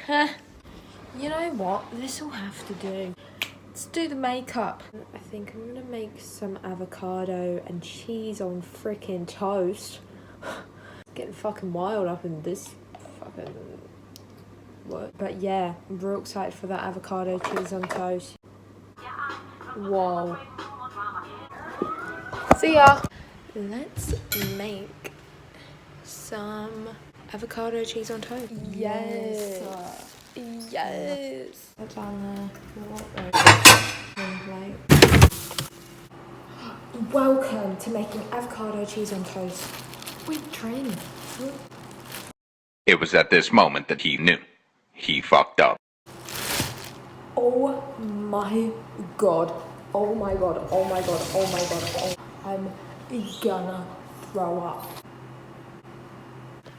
You know what? This will have to do. Let's do the makeup. I think I'm gonna make some avocado and cheese on freaking toast. Getting fucking wild up in this fucking what? But yeah, I'm real excited for that avocado cheese on toast. Whoa. See ya. Let's make some avocado cheese on toast. Yes. Yes. That's on there. Welcome to making avocado cheese on toast with Trin. It was at this moment that he knew. He fucked up. Oh my god. Oh my god. Oh my god. Oh my god. Oh. I'm gonna throw up.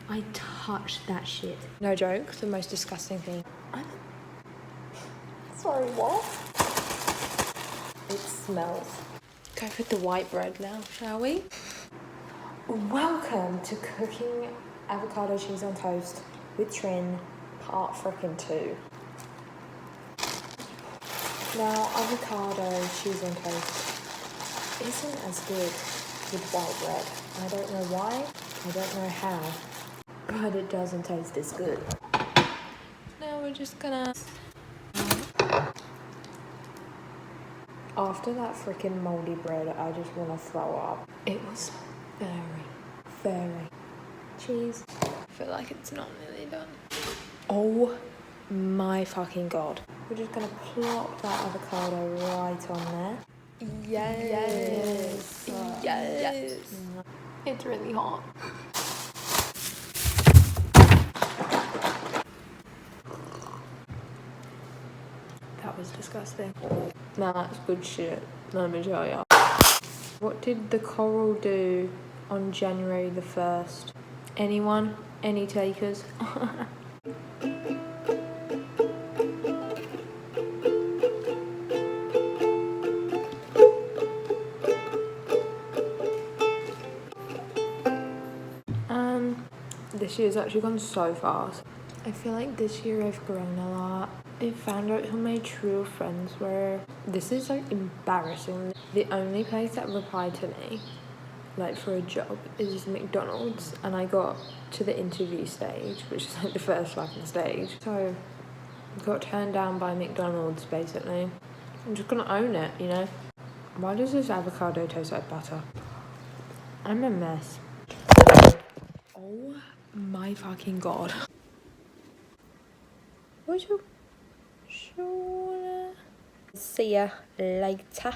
I touched that shit. No joke, the most disgusting thing. Sorry, what? It smells. Go with the white bread now, shall we? Welcome to cooking avocado cheese on toast with Trin, part frickin' 2. Now, avocado cheese on toast isn't as good with white bread. I don't know why, I don't know how, but it doesn't taste as good. Now we're just gonna... After that freaking moldy bread, I just want to throw up. It was very cheese. I feel like it's not nearly done. Oh my fucking god. We're just gonna plop that avocado right on there. Yes. Yes. It's really hot. That was disgusting. Nah, that's good shit. Let me tell ya. What did the coral do on January the 1st? Anyone? Any takers? This year's actually gone so fast. I feel like this year I've grown a lot. I found out who my true friends were. This is like embarrassing. The only place that replied to me, like for a job, is McDonald's, and I got to the interview stage, which is like the first fucking stage. So I got turned down by McDonald's basically. I'm just gonna own it, you know? Why does this avocado taste like butter? I'm a mess. Oh my fucking god. See ya later.